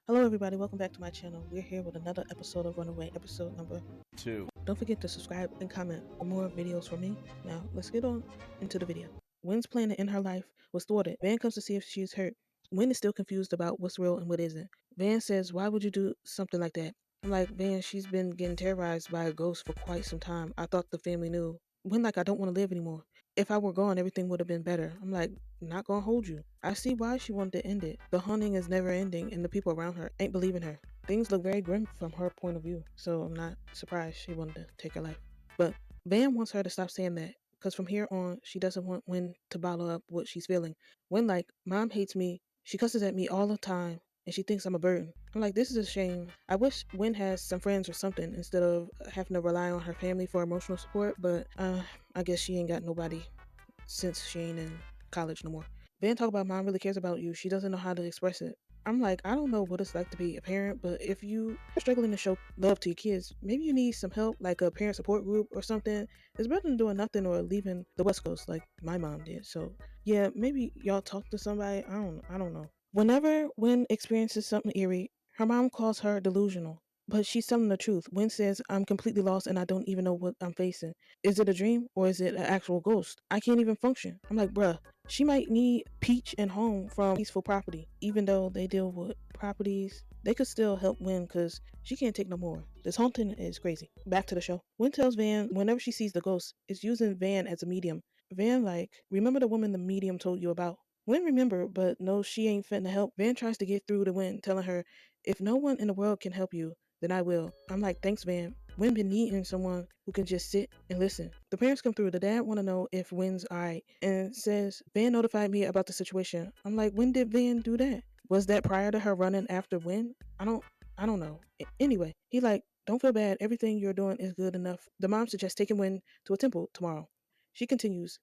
Hello everybody, welcome back to my channel. We're here with another episode of Runaway, episode number 2. Don't forget to subscribe and comment for more videos from me. Now, let's get on into the video. Wynn's plan to end her life was thwarted. Van comes to see if she is hurt. Wynn is still confused about what's real and what isn't. Van says, why would you do something like that? I'm like, Van, she's been getting terrorized by a ghost for quite some time. I thought the family knew. Wynn, like, I don't want to live anymore. If I were gone, everything would have been better. I'm like, not gonna hold you. I see why she wanted to end it. The haunting is never ending and the people around her ain't believing her. Things look very grim from her point of view, so I'm not surprised she wanted to take her life. But Van wants her to stop saying that, because from here on, she doesn't want Wynn to bottle up what she's feeling. Wynn, like, Mom hates me, she cusses at me all the time, and she thinks I'm a burden. I'm like, this is a shame. I wish Wynn has some friends or something instead of having to rely on her family for emotional support, but I guess she ain't got nobody since she ain't in college no more. Van talk about Mom really cares about you. She doesn't know how to express it. I'm like, I don't know what it's like to be a parent, but if you are struggling to show love to your kids, maybe you need some help, like a parent support group or something. It's better than doing nothing or leaving the West Coast like my mom did. So yeah, maybe y'all talk to somebody. I don't know. Whenever Wynn experiences something eerie, her mom calls her delusional. But she's telling the truth. Wynn says, I'm completely lost and I don't even know what I'm facing. Is it a dream or is it an actual ghost? I can't even function. I'm like, bruh, she might need Peach and Home from Peaceful Property. Even though they deal with properties, they could still help Wynn because she can't take no more. This haunting is crazy. Back to the show. Wynn tells Van whenever she sees the ghost, it's using Van as a medium. Van like, remember the woman the medium told you about? Wynn remember, but knows she ain't finna help. Van tries to get through to Wynn, telling her, if no one in the world can help you, then I will. I'm like, thanks, Van. Wynn been needing someone who can just sit and listen. The parents come through. The dad want to know if Wynn's alright and says, Van notified me about the situation. I'm like, when did Van do that? Was that prior to her running after Wynn? I don't know. Anyway, he like, don't feel bad. Everything you're doing is good enough. The mom suggests taking Wynn to a temple tomorrow. She continues,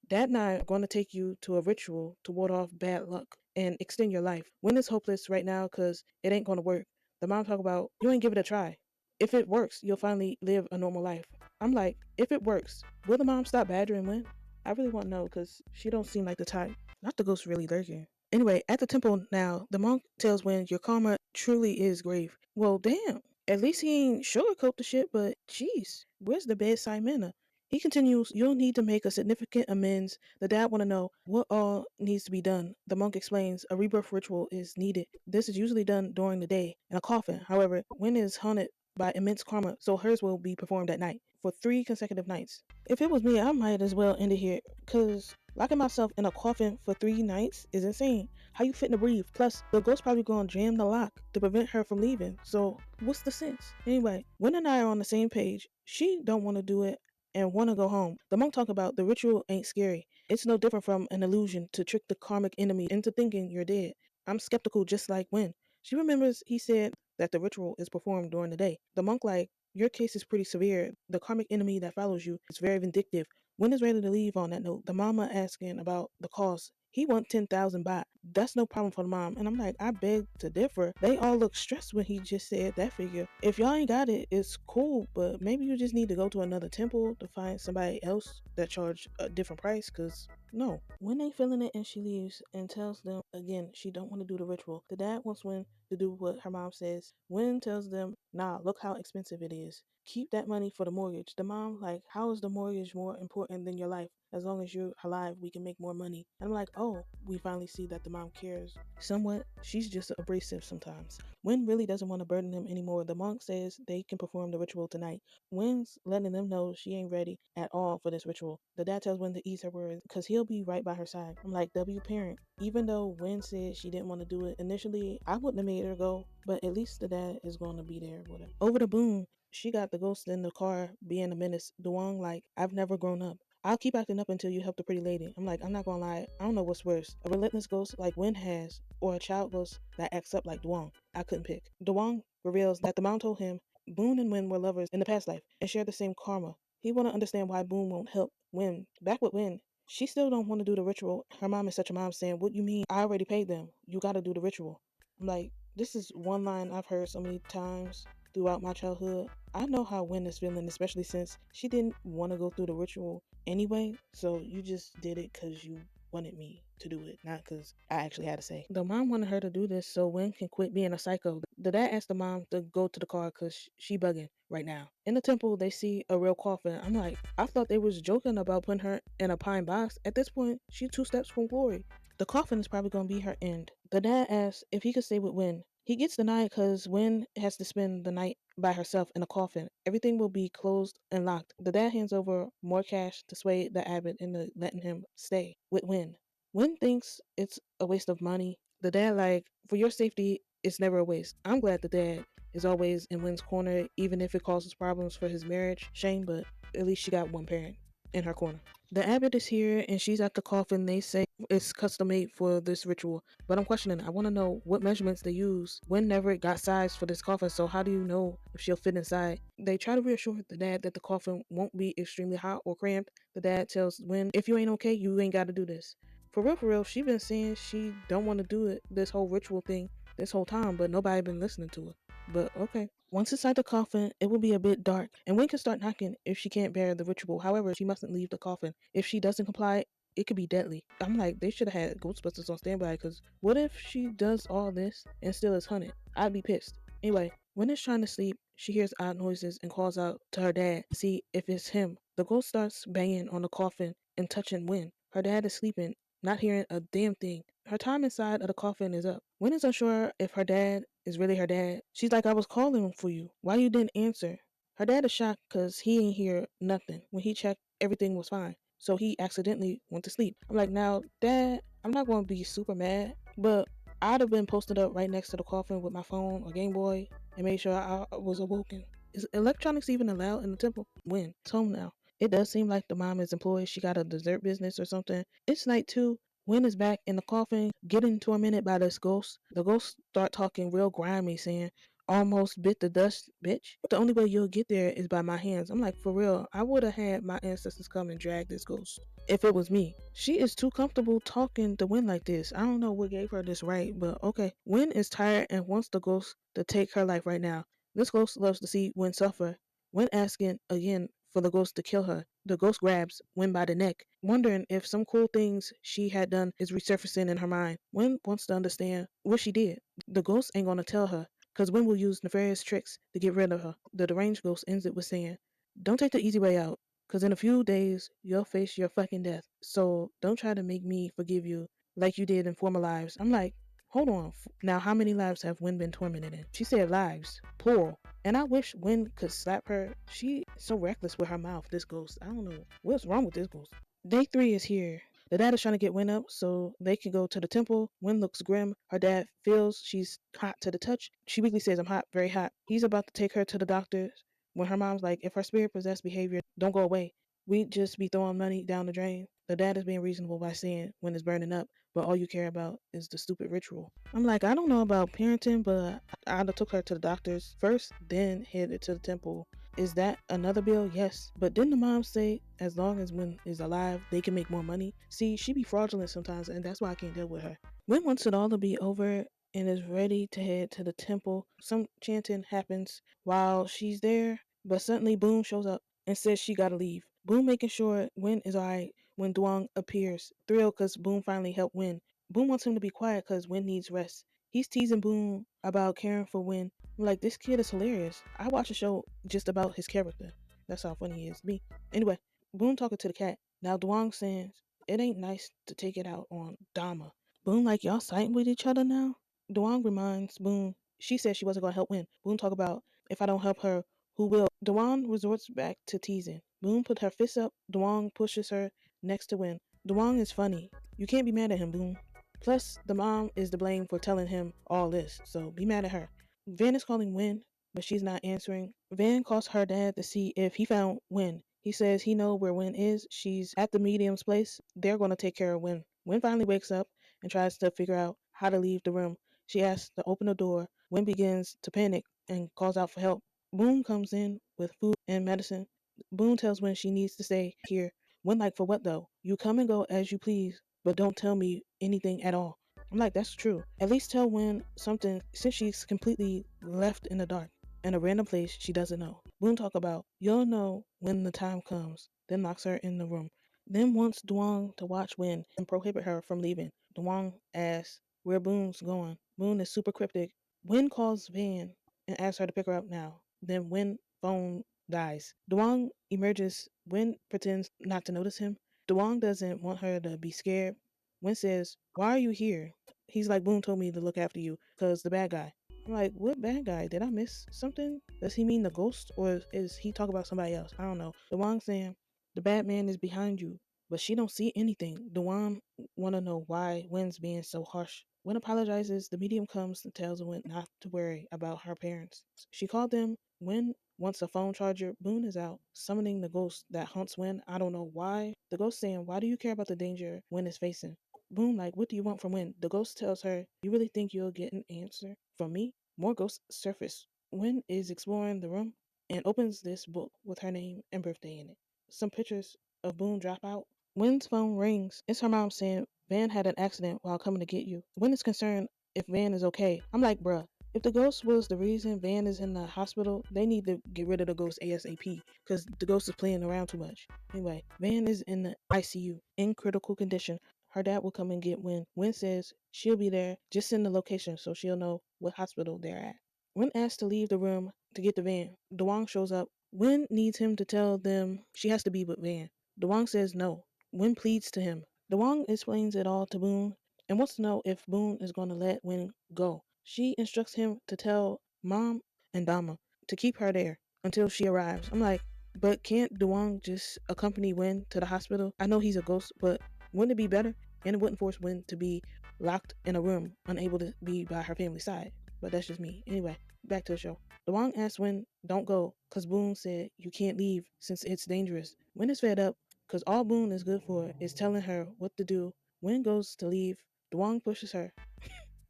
Dad and I are going to take you to a ritual to ward off bad luck and extend your life. Wynn is hopeless right now because it ain't going to work. The mom talk about, you ain't give it a try. If it works, you'll finally live a normal life. I'm like, if it works, will the mom stop badgering Wynn? I really want to know because she don't seem like the type. Not the ghost really lurking. Anyway, at the temple now, the monk tells Wynn your karma truly is grave. Well, damn. At least he ain't sugarcoat the shit, but jeez, where's the bedside manner? He continues, you'll need to make a significant amends. The dad want to know what all needs to be done. The monk explains a rebirth ritual is needed. This is usually done during the day in a coffin. However, Wynn is haunted by immense karma, so hers will be performed at night for 3 consecutive nights. If it was me, I might as well end it here, because locking myself in a coffin for 3 nights is insane. How you fitting to breathe? Plus, the ghost probably gonna jam the lock to prevent her from leaving, so what's the sense? Anyway, Wynn and I are on the same page. She don't want to do it and want to go home. The monk talk about the ritual ain't scary. It's no different from an illusion to trick the karmic enemy into thinking you're dead. I'm skeptical just like Wynn. She remembers he said that the ritual is performed during the day. The monk like, your case is pretty severe. The karmic enemy that follows you is very vindictive. Wynn is ready to leave on that note. The mama asking about the cost. He want 10,000 baht. That's no problem for the mom. And I'm like, I beg to differ. They all look stressed when he just said that figure. If y'all ain't got it, it's cool, but maybe you just need to go to another temple to find somebody else that charge a different price, cause no. When they feeling it and she leaves and tells them again she don't want to do the ritual. The dad wants Wynn to do what her mom says. Wynn tells them, nah, look how expensive it is. Keep that money for the mortgage. The mom like, how is the mortgage more important than your life? As long as you're alive, we can make more money. And I'm like, oh, we finally see that the mom cares somewhat. She's just abrasive sometimes. Wynn really doesn't want to burden them anymore. The monk says they can perform the ritual tonight. Wynn's letting them know she ain't ready at all for this ritual. The dad tells Wynn to ease her words because he'll be right by her side. I'm like, W parent. Even though Wynn said she didn't want to do it initially, I wouldn't have made her go, but at least the dad is going to be there with her. Over the boom, she got the ghost in the car being a menace. Duong like, I've never grown up. I'll keep acting up until you help the pretty lady. I'm like, I'm not gonna lie, I don't know what's worse. A relentless ghost like Wynn has, or a child ghost that acts up like Duong. I couldn't pick. Duong reveals that the mom told him Boone and Wynn were lovers in the past life and share the same karma. He wanna understand why Boone won't help Wynn. Back with Wynn, she still don't want to do the ritual. Her mom is such a mom saying, what you mean? I already paid them. You gotta do the ritual. I'm like, this is one line I've heard so many times throughout my childhood. I know how Wynn is feeling, especially since she didn't want to go through the ritual anyway, so you just did it because you wanted me to do it, not because I actually had to say. The mom wanted her to do this so Win can quit being a psycho. The dad asked the mom to go to the car because she bugging right now. In the temple, they see a real coffin. I'm like, I thought they was joking about putting her in a pine box. At this point, she's 2 steps from glory. The coffin is probably going to be her end. The dad asks if he could stay with Win. He gets denied because Win has to spend the night by herself in a coffin. Everything will be closed and locked. The dad hands over more cash to sway the abbot into letting him stay with Win. Win thinks it's a waste of money. The dad like, for your safety, it's never a waste. I'm glad the dad is always in Win's corner, even if it causes problems for his marriage. Shame, but at least she got one parent in her corner. The abbot is here and she's at the coffin. They say it's custom made for this ritual. But I'm questioning, I want to know what measurements they use. Win never got size for this coffin, so how do you know if she'll fit inside? They try to reassure the dad that the coffin won't be extremely hot or cramped. The dad tells Win, if you ain't okay, you ain't got to do this. For real, she been saying she don't want to do it, this whole ritual thing, this whole time, but nobody been listening to her. But okay. Once inside the coffin, it will be a bit dark, and Win can start knocking if she can't bear the ritual. However, she mustn't leave the coffin. If she doesn't comply, it could be deadly. I'm like, they should have had Ghostbusters on standby, because what if she does all this and still is hunted? I'd be pissed. Anyway, Win is trying to sleep. She hears odd noises and calls out to her dad to see if it's him. The ghost starts banging on the coffin and touching Win. Her dad is sleeping, not hearing a damn thing. Her time inside of the coffin is up. Win is unsure if her dad is really her dad. She's like, I was calling for you. Why you didn't answer? Her dad is shocked because he ain't hear nothing. When he checked, everything was fine. So he accidentally went to sleep. I'm like, now, Dad, I'm not going to be super mad, but I'd have been posted up right next to the coffin with my phone or Game Boy and made sure I was awoken. Is electronics even allowed in the temple? Win. It's home now. It does seem like the mom is employed. She got a dessert business or something. It's night 2. Win is back in the coffin, getting tormented by this ghost. The ghost start talking real grimy, saying, almost bit the dust, bitch. The only way you'll get there is by my hands. I'm like, for real, I would have had my ancestors come and drag this ghost if it was me. She is too comfortable talking to Win like this. I don't know what gave her this right, but okay. Win is tired and wants the ghost to take her life right now. This ghost loves to see Win suffer. Win asking again for the ghost to kill her. The ghost grabs Win by the neck, wondering if some cool things she had done is resurfacing in her mind. Win wants to understand what she did. The ghost ain't gonna tell her, because Win will use nefarious tricks to get rid of her. The deranged ghost ends it with saying, don't take the easy way out, because in a few days, you'll face your fucking death. So don't try to make me forgive you like you did in former lives. I'm like, hold on. Now, how many lives have Win been tormented in? She said lives, plural. And I wish Win could slap her. She so reckless with her mouth, this ghost. I don't know. What's wrong with this ghost? Day 3 is here. The dad is trying to get Win up so they can go to the temple. Win looks grim. Her dad feels she's hot to the touch. She weakly says, I'm hot, very hot. He's about to take her to the doctor when her mom's like, if her spirit possessed behavior don't go away, we'd just be throwing money down the drain. The dad is being reasonable by saying when it's burning up, but all you care about is the stupid ritual. I'm like, I don't know about parenting, but I'd have took her to the doctors first, then headed to the temple. Is that another bill? Yes. But didn't the mom say as long as Win is alive, they can make more money? See, she be fraudulent sometimes, and that's why I can't deal with her. Win wants it all to be over and is ready to head to the temple. Some chanting happens while she's there, but suddenly Boone shows up and says she gotta leave. Boone making sure Win is alright when Duong appears, thrilled because Boone finally helped Win. Boone wants him to be quiet because Win needs rest. He's teasing Boone about caring for Win. I'm like, this kid is hilarious. I watch a show just about his character. That's how funny he is to me. Anyway, Boone talking to the cat. Now Duong says, it ain't nice to take it out on Dama. Boone like, y'all sighting with each other now? Duong reminds Boone she said she wasn't going to help Win. Boone talk about, if I don't help her, who will? Duong resorts back to teasing. Boone put her fists up. Duong pushes her next to Win. Duong is funny. You can't be mad at him, Boone. Plus, the mom is to blame for telling him all this, so be mad at her. Van is calling Win, but she's not answering. Van calls her dad to see if he found Win. He says he knows where Win is. She's at the medium's place. They're going to take care of Win. Win finally wakes up and tries to figure out how to leave the room. She asks to open the door. Win begins to panic and calls out for help. Boone comes in with food and medicine. Boone tells Win she needs to stay here. Win like, for what though? You come and go as you please, but don't tell me anything at all. I'm like, that's true. At least tell Win something since she's completely left in the dark in a random place she doesn't know. Boone talk about, you'll know when the time comes, then locks her in the room. then wants Duong to watch Win and prohibit her from leaving. Duong asks where Boon's going. Boon is super cryptic. Win calls Van and asks her to pick her up now. Then Win phone dies. Duong emerges. Win pretends not to notice him. Duong doesn't want her to be scared. Win says, "Why are you here?" He's like, "Boon told me to look after you because the bad guy." I'm like, "What bad guy? Did I miss something? Does he mean the ghost or is he talking about somebody else?" I don't know. Duong saying, "The bad man is behind you," but she don't see anything. Duong wanna know why Win's being so harsh. Win apologizes. The medium comes and tells Win not to worry about her parents. She called them. Win wants a phone charger. Boone is out, summoning the ghost that haunts Win. I don't know why. The ghost saying, "Why do you care about the danger Win is facing?" Boone like, "What do you want from Win?" The ghost tells her, "You really think you'll get an answer from me?" More ghosts surface. Win is exploring the room and opens this book with her name and birthday in it. Some pictures of Boone drop out. Win's phone rings. It's her mom saying Van had an accident while coming to get you. Win is concerned if Van is okay. I'm like, bruh, if the ghost was the reason Van is in the hospital, they need to get rid of the ghost ASAP because the ghost is playing around too much. Anyway, Van is in the ICU in critical condition. Her dad will come and get Win. Win says she'll be there. Just send the location so she'll know what hospital they're at. Win asks to leave the room to get the van. DeWong shows up. Win needs him to tell them she has to be with Van. DeWong says no. Win pleads to him. DeWong explains it all to Boone and wants to know if Boone is going to let Win go. She instructs him to tell Mom and Dama to keep her there until she arrives. I'm like, but can't DeWong just accompany Win to the hospital? I know he's a ghost, but wouldn't it be better? And it wouldn't force Win to be locked in a room, unable to be by her family's side. But that's just me. Anyway, back to the show. DeWong asks Win, "Don't go," because Boone said you can't leave since it's dangerous. Win is fed up because all Boone is good for is telling her what to do. Win goes to leave. DeWong pushes her.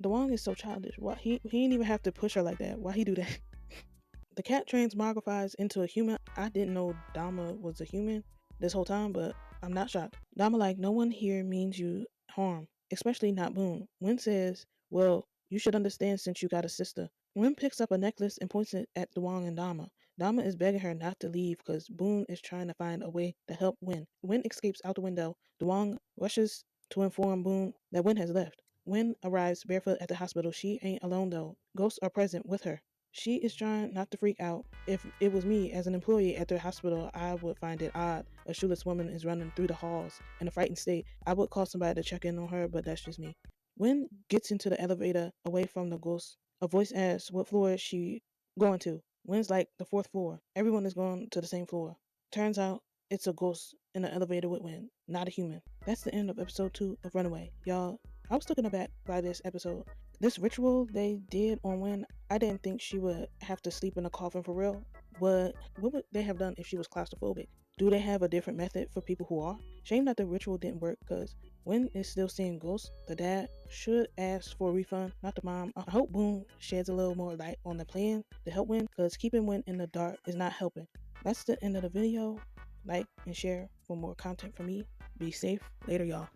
DeWong is so childish. Why he didn't even have to push her like that. Why he do that? The cat transmogrifies into a human. I didn't know Dama was a human this whole time, but I'm not shocked. Dama like, "No one here means you harm, especially not Boone." Win says, "Well, you should understand since you got a sister." Win picks up a necklace and points it at Duong and Dama. Dama is begging her not to leave because Boone is trying to find a way to help Win. Win escapes out the window. Duong rushes to inform Boone that Win has left. Win arrives barefoot at the hospital. She ain't alone though. Ghosts are present with her. She is trying not to freak out. If it was me as an employee at the hospital, I would find it odd. A shoeless woman is running through the halls in a frightened state. I would call somebody to check in on her, but that's just me. Win gets into the elevator away from the ghost. A voice asks what floor is she going to. Win's like the fourth floor. Everyone is going to the same floor. Turns out it's a ghost in the elevator with Win, not a human. That's the end of episode 2 of Runaway. Y'all, I was taken aback by this episode. This ritual they did on Win, I didn't think she would have to sleep in a coffin for real. What would they have done if she was claustrophobic? Do they have a different method for people who are? Shame that the ritual didn't work because Win is still seeing ghosts. The dad should ask for a refund, not the mom. I hope Boone sheds a little more light on the plan to help Win because keeping Win in the dark is not helping. That's the end of the video. Like and share for more content from me. Be safe. Later, y'all.